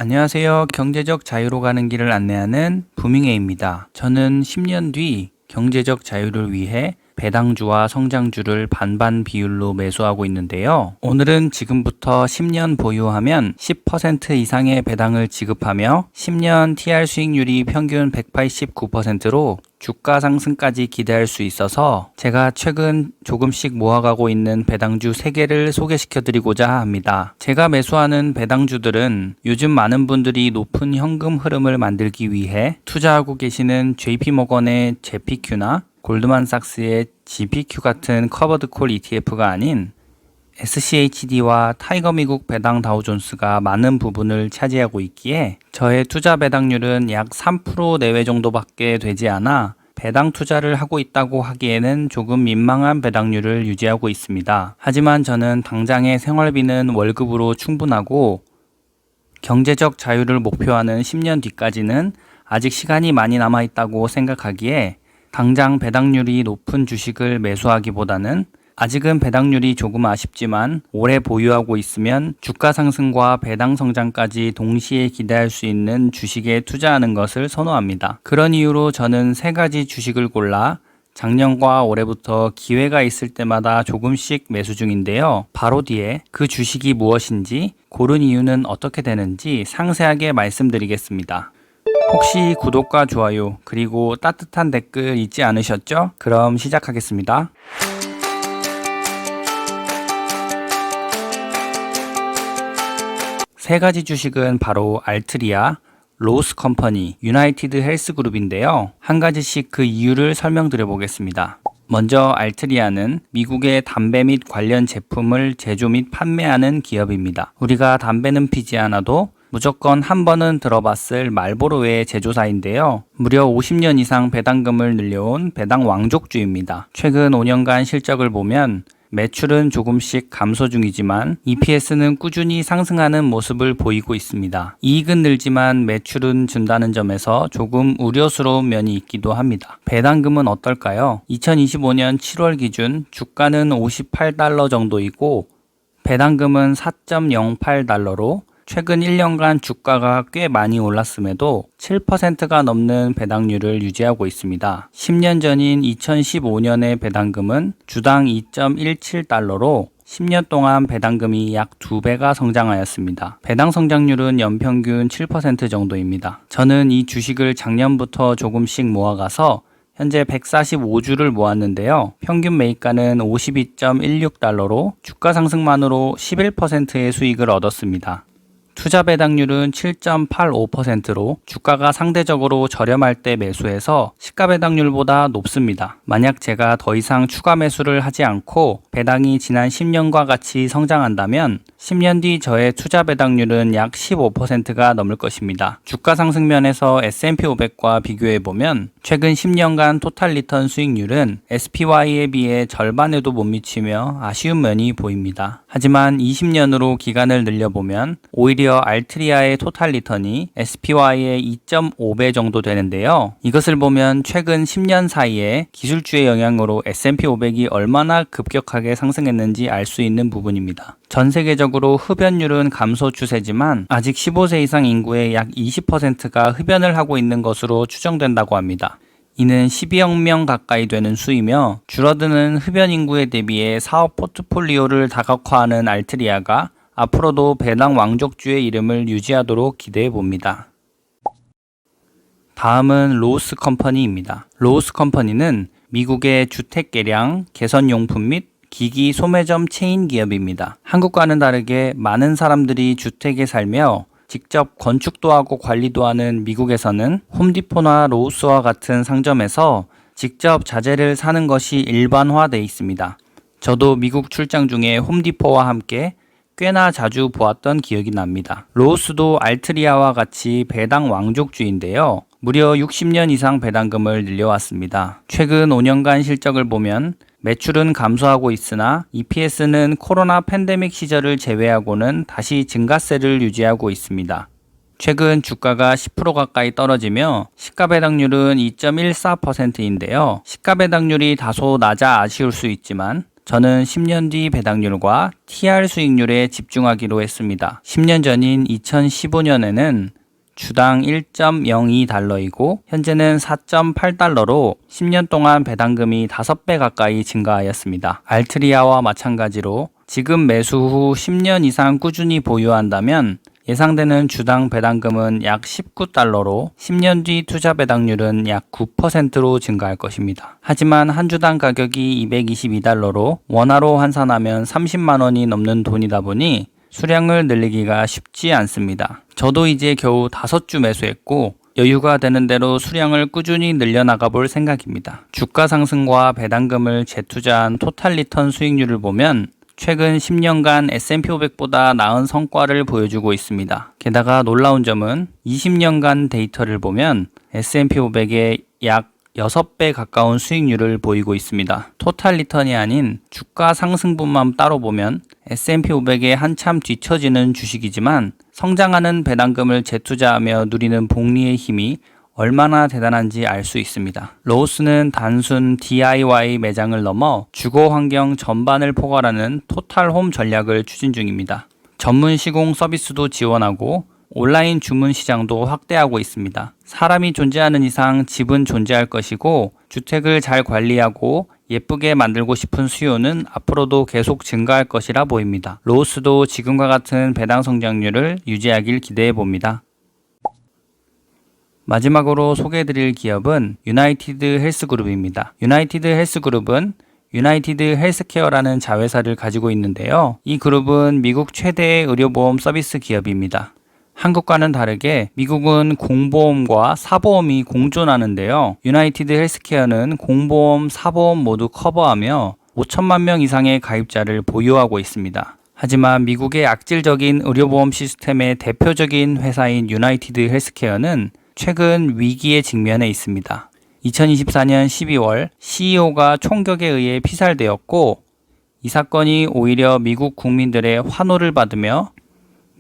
안녕하세요. 경제적 자유로 가는 길을 안내하는 부밍웨이입니다. 저는 10년 뒤 경제적 자유를 위해 배당주와 성장주를 반반 비율로 매수하고 있는데요. 오늘은 지금부터 10년 보유하면 10% 이상의 배당을 지급하며 10년 TR 수익률이 평균 189%로 주가 상승까지 기대할 수 있어서 제가 최근 조금씩 모아가고 있는 배당주 3개를 소개시켜 드리고자 합니다. 제가 매수하는 배당주들은 요즘 많은 분들이 높은 현금 흐름을 만들기 위해 투자하고 계시는 JP모건의 JPQ나 골드만삭스의 GPQ 같은 커버드콜 ETF가 아닌 SCHD와 타이거 미국 배당 다우존스가 많은 부분을 차지하고 있기에 저의 투자 배당률은 약 3% 내외 정도밖에 되지 않아 배당 투자를 하고 있다고 하기에는 조금 민망한 배당률을 유지하고 있습니다. 하지만 저는 당장의 생활비는 월급으로 충분하고 경제적 자유를 목표하는 10년 뒤까지는 아직 시간이 많이 남아 있다고 생각하기에 당장 배당률이 높은 주식을 매수하기보다는 아직은 배당률이 조금 아쉽지만 오래 보유하고 있으면 주가 상승과 배당 성장까지 동시에 기대할 수 있는 주식에 투자하는 것을 선호합니다. 그런 이유로 저는 3가지 주식을 골라 작년과 올해부터 기회가 있을 때마다 조금씩 매수 중인데요. 바로 뒤에 그 주식이 무엇인지, 고른 이유는 어떻게 되는지 상세하게 말씀드리겠습니다. 혹시 구독과 좋아요 그리고 따뜻한 댓글 잊지 않으셨죠? 그럼 시작하겠습니다. 세 가지 주식은 바로 알트리아, 로스 컴퍼니, 유나이티드 헬스 그룹인데요. 한 가지씩 그 이유를 설명드려 보겠습니다. 먼저 알트리아는 미국의 담배 및 관련 제품을 제조 및 판매하는 기업입니다. 우리가 담배는 피지 않아도 무조건 한 번은 들어봤을 말보로의 제조사인데요. 무려 50년 이상 배당금을 늘려온 배당 왕족주입니다. 최근 5년간 실적을 보면 매출은 조금씩 감소 중이지만 EPS는 꾸준히 상승하는 모습을 보이고 있습니다. 이익은 늘지만 매출은 준다는 점에서 조금 우려스러운 면이 있기도 합니다. 배당금은 어떨까요? 2025년 7월 기준 주가는 $58 정도이고 배당금은 $4.08로 최근 1년간 주가가 꽤 많이 올랐음에도 7%가 넘는 배당률을 유지하고 있습니다. 10년 전인 2015년의 배당금은 주당 $2.17로 10년 동안 배당금이 약 2배가 성장하였습니다. 배당 성장률은 연평균 7% 정도입니다. 저는 이 주식을 작년부터 조금씩 모아가서 현재 145주를 모았는데요. 평균 매입가는 $52.16로 주가 상승만으로 11%의 수익을 얻었습니다. 투자 배당률은 7.85%로 주가가 상대적으로 저렴할 때 매수해서 시가 배당률보다 높습니다. 만약 제가 더 이상 추가 매수를 하지 않고 배당이 지난 10년과 같이 성장한다면 10년 뒤 저의 투자 배당률은 약 15%가 넘을 것입니다. 주가 상승 면에서 S&P 500과 비교해보면 최근 10년간 토탈 리턴 수익률은 SPY에 비해 절반에도 못 미치며 아쉬운 면이 보입니다. 하지만 20년으로 기간을 늘려보면 오히려 알트리아의 토탈 리턴이 SPY의 2.5배 정도 되는데요. 이것을 보면 최근 10년 사이에 기술주의 영향으로 S&P 500이 얼마나 급격하게 상승했는지 알 수 있는 부분입니다. 전 세계적으로 흡연율은 감소 추세지만 아직 15세 이상 인구의 약 20%가 흡연을 하고 있는 것으로 추정된다고 합니다. 이는 12억 명 가까이 되는 수이며 줄어드는 흡연 인구에 대비해 사업 포트폴리오를 다각화하는 알트리아가 앞으로도 배당 왕족주의 이름을 유지하도록 기대해 봅니다. 다음은 로스 컴퍼니입니다. 로스 컴퍼니는 미국의 주택 개량, 개선용품 및 기기 소매점 체인 기업입니다. 한국과는 다르게 많은 사람들이 주택에 살며 직접 건축도 하고 관리도 하는 미국에서는 홈디포나 로우스와 같은 상점에서 직접 자재를 사는 것이 일반화되어 있습니다. 저도 미국 출장 중에 홈디포와 함께 꽤나 자주 보았던 기억이 납니다. 로우스도 알트리아와 같이 배당 왕족주인데요. 무려 60년 이상 배당금을 늘려왔습니다. 최근 5년간 실적을 보면 매출은 감소하고 있으나 EPS는 코로나 팬데믹 시절을 제외하고는 다시 증가세를 유지하고 있습니다. 최근 주가가 10% 가까이 떨어지며 시가 배당률은 2.14%인데요. 시가 배당률이 다소 낮아 아쉬울 수 있지만 저는 10년 뒤 배당률과 TR 수익률에 집중하기로 했습니다. 10년 전인 2015년에는 주당 1.02달러이고 현재는 4.8달러로 10년 동안 배당금이 5배 가까이 증가하였습니다. 알트리아와 마찬가지로 지금 매수 후 10년 이상 꾸준히 보유한다면 예상되는 주당 배당금은 약 19달러로 10년 뒤 투자 배당률은 약 9%로 증가할 것입니다. 하지만 한 주당 가격이 222달러로 원화로 환산하면 30만 원이 넘는 돈이다 보니 수량을 늘리기가 쉽지 않습니다. 저도 이제 겨우 5주 매수했고 여유가 되는 대로 수량을 꾸준히 늘려나가 볼 생각입니다. 주가 상승과 배당금을 재투자한 토탈 리턴 수익률을 보면 최근 10년간 S&P 500보다 나은 성과를 보여주고 있습니다. 게다가 놀라운 점은 20년간 데이터를 보면 S&P 500의 약 6배 가까운 수익률을 보이고 있습니다. 토탈 리턴이 아닌 주가 상승분만 따로 보면 S&P 500에 한참 뒤처지는 주식이지만 성장하는 배당금을 재투자하며 누리는 복리의 힘이 얼마나 대단한지 알 수 있습니다. 로우스는 단순 DIY 매장을 넘어 주거 환경 전반을 포괄하는 토탈홈 전략을 추진 중입니다. 전문 시공 서비스도 지원하고 온라인 주문 시장도 확대하고 있습니다. 사람이 존재하는 이상 집은 존재할 것이고 주택을 잘 관리하고 예쁘게 만들고 싶은 수요는 앞으로도 계속 증가할 것이라 보입니다. 로우스도 지금과 같은 배당 성장률을 유지하길 기대해 봅니다. 마지막으로 소개해드릴 기업은 유나이티드 헬스그룹입니다. 유나이티드 헬스그룹은 유나이티드 헬스케어라는 자회사를 가지고 있는데요. 이 그룹은 미국 최대의 의료보험 서비스 기업입니다. 한국과는 다르게 미국은 공보험과 사보험이 공존하는데요. 유나이티드 헬스케어는 공보험, 사보험 모두 커버하며 5천만 명 이상의 가입자를 보유하고 있습니다. 하지만 미국의 악질적인 의료보험 시스템의 대표적인 회사인 유나이티드 헬스케어는 최근 위기에 직면해 있습니다. 2024년 12월 CEO가 총격에 의해 피살되었고 이 사건이 오히려 미국 국민들의 환호를 받으며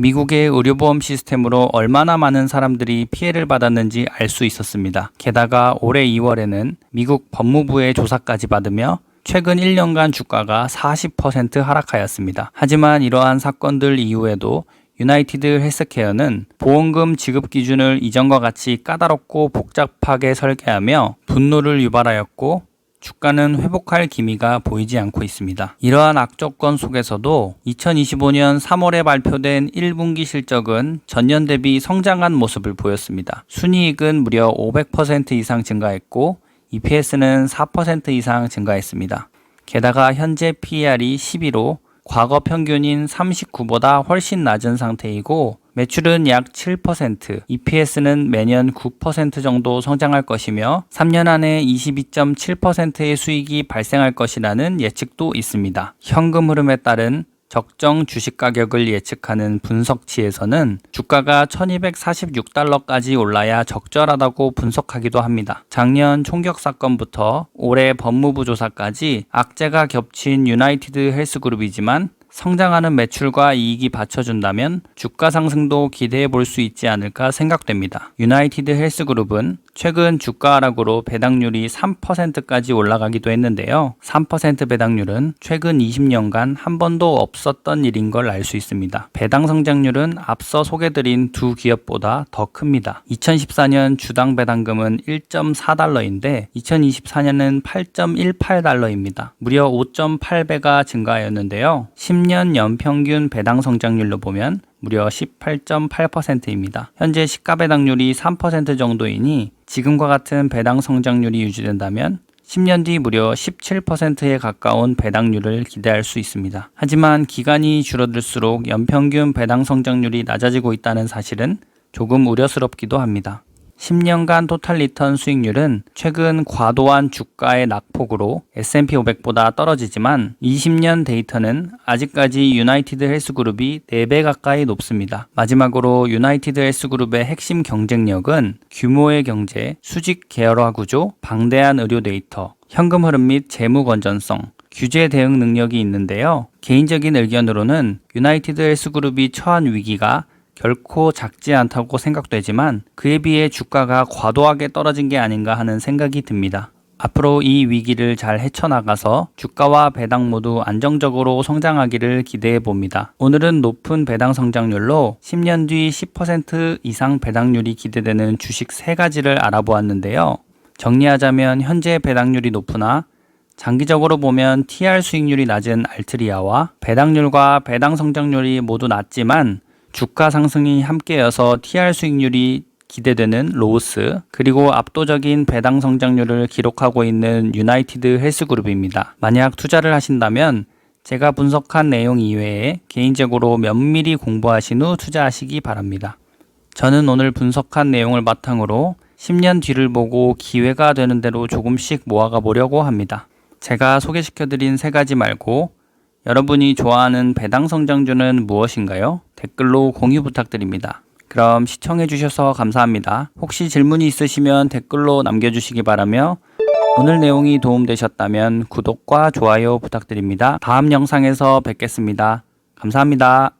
미국의 의료보험 시스템으로 얼마나 많은 사람들이 피해를 받았는지 알 수 있었습니다. 게다가 올해 2월에는 미국 법무부의 조사까지 받으며 최근 1년간 주가가 40% 하락하였습니다. 하지만 이러한 사건들 이후에도 유나이티드 헬스케어는 보험금 지급 기준을 이전과 같이 까다롭고 복잡하게 설계하며 분노를 유발하였고 주가는 회복할 기미가 보이지 않고 있습니다. 이러한 악조건 속에서도 2025년 3월에 발표된 1분기 실적은 전년 대비 성장한 모습을 보였습니다. 순이익은 무려 500% 이상 증가했고 EPS는 4% 이상 증가했습니다. 게다가 현재 PER이 12로 과거 평균인 39보다 훨씬 낮은 상태이고 매출은 약 7%, EPS는 매년 9% 정도 성장할 것이며 3년 안에 22.7%의 수익이 발생할 것이라는 예측도 있습니다. 현금 흐름에 따른 적정 주식 가격을 예측하는 분석치에서는 주가가 1246달러까지 올라야 적절하다고 분석하기도 합니다. 작년 총격 사건부터 올해 법무부 조사까지 악재가 겹친 유나이티드 헬스그룹이지만 성장하는 매출과 이익이 받쳐준다면 주가 상승도 기대해 볼 수 있지 않을까 생각됩니다. 유나이티드 헬스그룹은 최근 주가 하락으로 배당률이 3%까지 올라가기도 했는데요. 3% 배당률은 최근 20년간 한 번도 없었던 일인 걸 알 수 있습니다. 배당 성장률은 앞서 소개드린 두 기업보다 더 큽니다. 2014년 주당 배당금은 1.4달러인데 2024년은 8.18달러입니다. 무려 5.8배가 증가하였는데요. 10년 연평균 배당 성장률로 보면 무려 18.8%입니다. 현재 시가 배당률이 3% 정도이니 지금과 같은 배당 성장률이 유지된다면 10년 뒤 무려 17%에 가까운 배당률을 기대할 수 있습니다. 하지만 기간이 줄어들수록 연평균 배당 성장률이 낮아지고 있다는 사실은 조금 우려스럽기도 합니다. 10년간 토탈 리턴 수익률은 최근 과도한 주가의 낙폭으로 S&P 500보다 떨어지지만 20년 데이터는 아직까지 유나이티드 헬스그룹이 4배 가까이 높습니다. 마지막으로 유나이티드 헬스그룹의 핵심 경쟁력은 규모의 경제, 수직 계열화 구조, 방대한 의료 데이터, 현금 흐름 및 재무 건전성, 규제 대응 능력이 있는데요. 개인적인 의견으로는 유나이티드 헬스그룹이 처한 위기가 결코 작지 않다고 생각되지만 그에 비해 주가가 과도하게 떨어진 게 아닌가 하는 생각이 듭니다. 앞으로 이 위기를 잘 헤쳐나가서 주가와 배당 모두 안정적으로 성장하기를 기대해 봅니다. 오늘은 높은 배당 성장률로 10년 뒤 10% 이상 배당률이 기대되는 주식 3가지를 알아보았는데요. 정리하자면 현재 배당률이 높으나 장기적으로 보면 TR 수익률이 낮은 알트리아와 배당률과 배당 성장률이 모두 낮지만 주가 상승이 함께여서 TR 수익률이 기대되는 로우스, 그리고 압도적인 배당 성장률을 기록하고 있는 유나이티드 헬스그룹입니다. 만약 투자를 하신다면 제가 분석한 내용 이외에 개인적으로 면밀히 공부하신 후 투자하시기 바랍니다. 저는 오늘 분석한 내용을 바탕으로 10년 뒤를 보고 기회가 되는 대로 조금씩 모아가 보려고 합니다. 제가 소개시켜드린 3가지 말고 여러분이 좋아하는 배당 성장주는 무엇인가요? 댓글로 공유 부탁드립니다. 그럼 시청해주셔서 감사합니다. 혹시 질문이 있으시면 댓글로 남겨주시기 바라며 오늘 내용이 도움되셨다면 구독과 좋아요 부탁드립니다. 다음 영상에서 뵙겠습니다. 감사합니다.